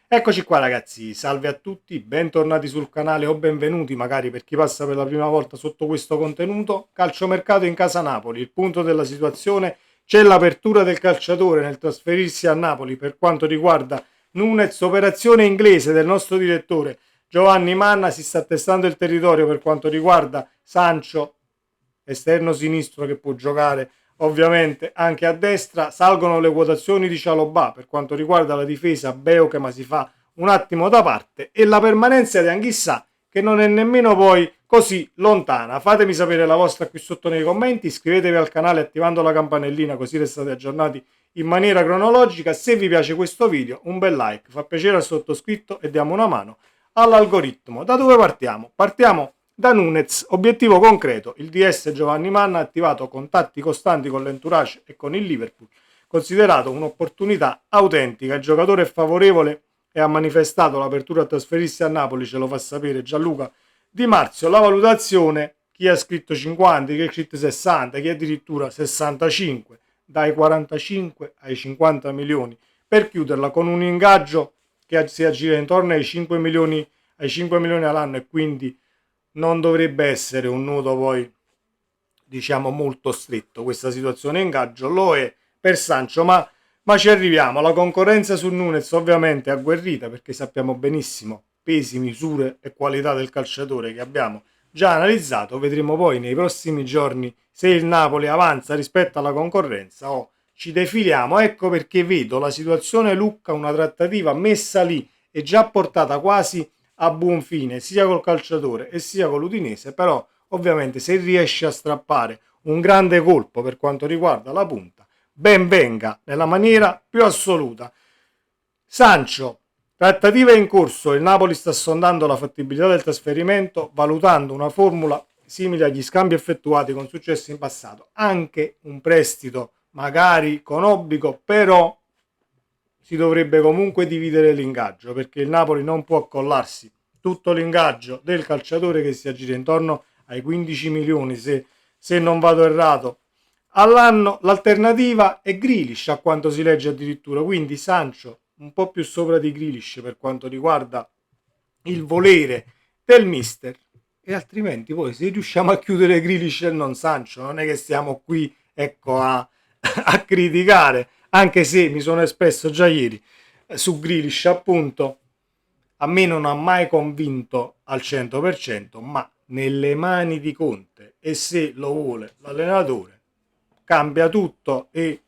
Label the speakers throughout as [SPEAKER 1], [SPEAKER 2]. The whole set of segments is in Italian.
[SPEAKER 1] Eccoci qua ragazzi, salve a tutti, bentornati sul canale o benvenuti magari per chi passa per la prima volta sotto questo contenuto. Calciomercato in casa Napoli, il punto della situazione, c'è l'apertura del calciatore nel trasferirsi a Napoli per quanto riguarda Nunez, operazione inglese del nostro direttore Giovanni Manna, si sta testando il territorio per quanto riguarda Sancho, esterno sinistro che può giocare ovviamente anche a destra. Salgono le quotazioni di Cialobà per quanto riguarda la difesa. Beuke ma si fa un attimo da parte, e la permanenza di Anghissà che non è nemmeno poi così lontana. Fatemi sapere la vostra qui sotto nei commenti, iscrivetevi al canale attivando la campanellina così restate aggiornati in maniera cronologica. Se vi piace questo video un bel like fa piacere al sottoscritto e diamo una mano all'algoritmo. Da dove partiamo? Partiamo da Nunez, obiettivo concreto, il DS Giovanni Manna ha attivato contatti costanti con l'entourage e con il Liverpool, considerato un'opportunità autentica. Il giocatore è favorevole e ha manifestato l'apertura a trasferirsi a Napoli, ce lo fa sapere Gianluca Di Marzio. La valutazione, chi ha scritto 50, chi ha scritto 60, chi addirittura 65, dai 45 ai 50 milioni, per chiuderla con un ingaggio che si aggira intorno ai 5 milioni all'anno, e quindi non dovrebbe essere un nodo poi diciamo molto stretto. Questa situazione ingaggio lo è per Sancho, ma ci arriviamo. La concorrenza su Nunez ovviamente è agguerrita, perché sappiamo benissimo pesi, misure e qualità del calciatore che abbiamo già analizzato. Vedremo poi nei prossimi giorni se il Napoli avanza rispetto alla concorrenza o ci defiliamo. Ecco perché vedo la situazione Lucca, una trattativa messa lì e già portata quasi a buon fine sia col calciatore e sia con l'Udinese. Però ovviamente se riesce a strappare un grande colpo per quanto riguarda la punta, ben venga nella maniera più assoluta. Sancho, trattativa in corso, il Napoli sta sondando la fattibilità del trasferimento, valutando una formula simile agli scambi effettuati con successo in passato, anche un prestito magari con obbligo, però si dovrebbe comunque dividere l'ingaggio, perché il Napoli non può accollarsi tutto l'ingaggio del calciatore che si aggira intorno ai 15 milioni, se non vado errato, all'anno. L'alternativa è Grealish, a quanto si legge addirittura, quindi Sancho un po' più sopra di Grealish per quanto riguarda il volere del mister, e altrimenti poi se riusciamo a chiudere Grealish e non Sancho non è che stiamo qui ecco a criticare, anche se mi sono espresso già ieri su Grealish appunto. A me non ha mai convinto al 100%, ma nelle mani di Conte, e se lo vuole l'allenatore, cambia tutto, e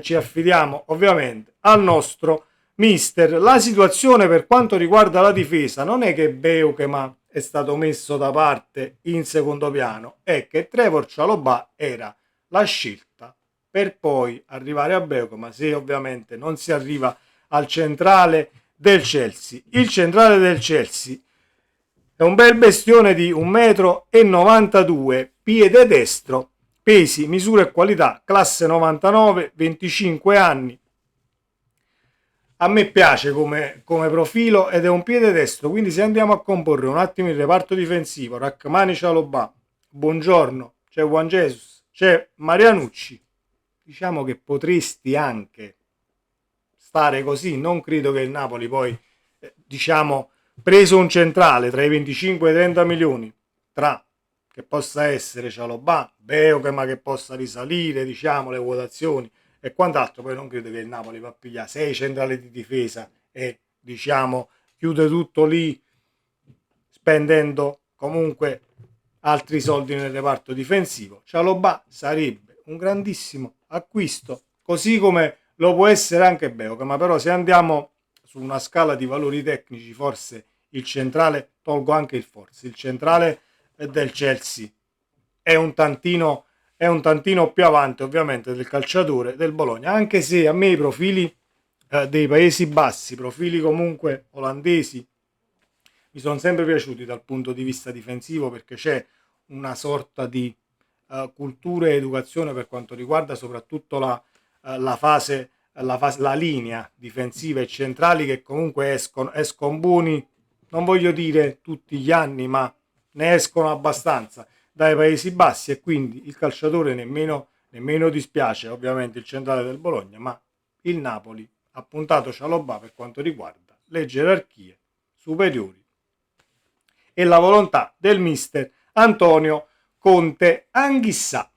[SPEAKER 1] ci affidiamo ovviamente al nostro mister. La situazione per quanto riguarda la difesa non è che Beukema è stato messo da parte in secondo piano, è che Trevor Cialobà era la scelta per poi arrivare a Beukema, se ovviamente non si arriva al centrale del Chelsea. Il centrale del Chelsea è un bel bestione di 1,92 m, piede destro, pesi, misura e qualità, classe 99, 25 anni. A me piace come profilo ed è un piede destro, quindi se andiamo a comporre un attimo il reparto difensivo, Rachmani, Cialobà, Buongiorno, c'è Juan Jesus, c'è Marianucci, diciamo che potresti anche stare così. Non credo che il Napoli poi, diciamo, preso un centrale tra i 25 e i 30 milioni, tra che possa essere Cialobà, Beoche, ma che possa risalire, diciamo, le quotazioni e quant'altro, poi non credo che il Napoli va a pigliare 6 centrali di difesa e, diciamo, chiude tutto lì spendendo comunque altri soldi nel reparto difensivo. Cialobà sarebbe un grandissimo acquisto, così come lo può essere anche Beoca, ma però se andiamo su una scala di valori tecnici, forse il centrale, tolgo anche il forse, il centrale del Chelsea è un tantino più avanti ovviamente del calciatore del Bologna, anche se a me i profili dei Paesi Bassi, profili comunque olandesi, mi sono sempre piaciuti dal punto di vista difensivo, perché c'è una sorta di cultura e educazione per quanto riguarda soprattutto la linea difensiva e centrali, che comunque escono buoni, non voglio dire tutti gli anni, ma ne escono abbastanza dai Paesi Bassi, e quindi il calciatore nemmeno dispiace ovviamente il centrale del Bologna, ma il Napoli ha puntato Cialobà per quanto riguarda le gerarchie superiori e la volontà del mister Antonio Conte. Anghissà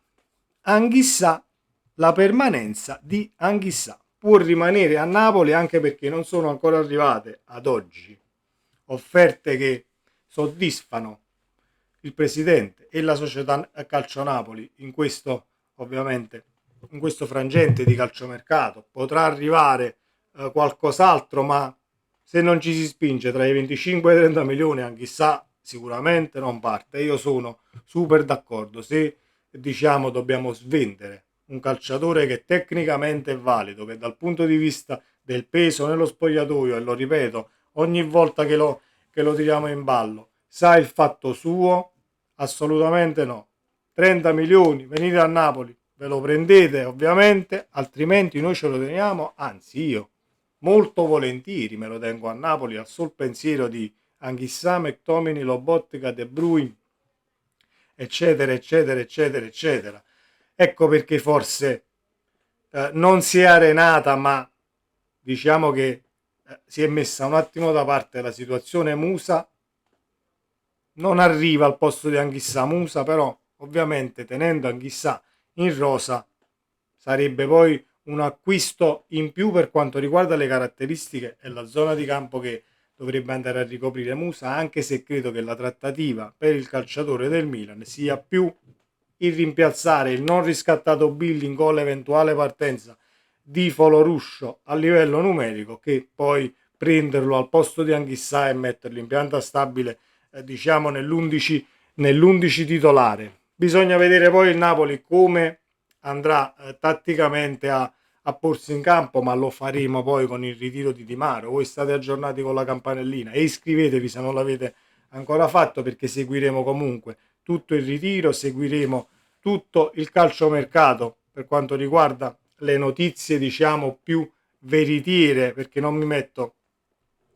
[SPEAKER 1] la permanenza di Anghissà può rimanere a Napoli, anche perché non sono ancora arrivate ad oggi offerte che soddisfano il presidente e la società Calcio Napoli in questo, ovviamente, in questo frangente di calciomercato. Potrà arrivare qualcos'altro, ma se non ci si spinge tra i 25 e i 30 milioni, Anghissà sicuramente non parte. Io sono super d'accordo. Se diciamo dobbiamo svendere un calciatore che tecnicamente è valido, che dal punto di vista del peso nello spogliatoio, e lo ripeto ogni volta che lo tiriamo in ballo, sa il fatto suo, assolutamente no. 30 milioni, venite a Napoli, ve lo prendete ovviamente, altrimenti noi ce lo teniamo, anzi io molto volentieri me lo tengo a Napoli al sol pensiero di Anghissà, McTominay, Lobotka, De Bruyne, eccetera eccetera eccetera eccetera. Ecco perché forse non si è arenata, ma diciamo che si è messa un attimo da parte la situazione Musa. Non arriva al posto di Anghissà Musa, però ovviamente tenendo Anghissà in rosa sarebbe poi un acquisto in più per quanto riguarda le caratteristiche e la zona di campo che dovrebbe andare a ricoprire Musa, anche se credo che la trattativa per il calciatore del Milan sia più il rimpiazzare il non riscattato Billing o l'eventuale partenza di Foloruscio a livello numerico, che poi prenderlo al posto di Anghissà e metterlo in pianta stabile diciamo nell'11 titolare. Bisogna vedere poi il Napoli come andrà tatticamente a porsi in campo, ma lo faremo poi con il ritiro di Di Maro. Voi state aggiornati con la campanellina e iscrivetevi se non l'avete ancora fatto, perché seguiremo comunque tutto il ritiro, seguiremo tutto il calciomercato per quanto riguarda le notizie diciamo più veritiere, perché non mi metto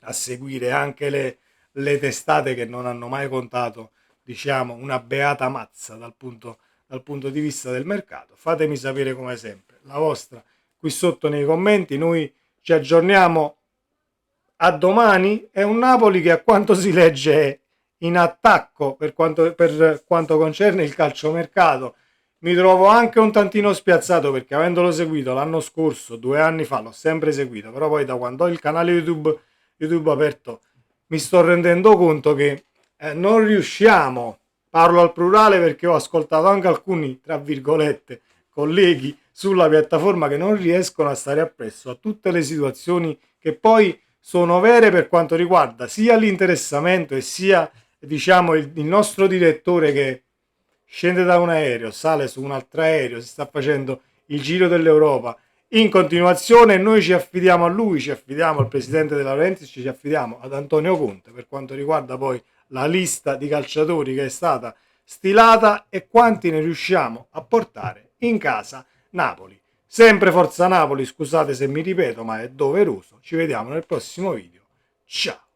[SPEAKER 1] a seguire anche le testate che non hanno mai contato diciamo una beata mazza dal punto di vista del mercato. Fatemi sapere come sempre la vostra qui sotto nei commenti. Noi ci aggiorniamo a domani. È un Napoli che, a quanto si legge, è in attacco per quanto concerne il calciomercato. Mi trovo anche un tantino spiazzato, perché avendolo seguito l'anno scorso, 2 anni fa, l'ho sempre seguito, però poi da quando ho il canale YouTube aperto mi sto rendendo conto che non riusciamo, parlo al plurale perché ho ascoltato anche alcuni, tra virgolette, colleghi sulla piattaforma, che non riescono a stare appresso a tutte le situazioni che poi sono vere per quanto riguarda sia l'interessamento e sia diciamo il nostro direttore che scende da un aereo, sale su un altro aereo, si sta facendo il giro dell'Europa in continuazione, e noi ci affidiamo a lui, ci affidiamo al presidente De Laurentiis, ci affidiamo ad Antonio Conte per quanto riguarda poi la lista di calciatori che è stata stilata e quanti ne riusciamo a portare in casa Napoli. Sempre Forza Napoli, scusate se mi ripeto, ma è doveroso. Ci vediamo nel prossimo video. Ciao!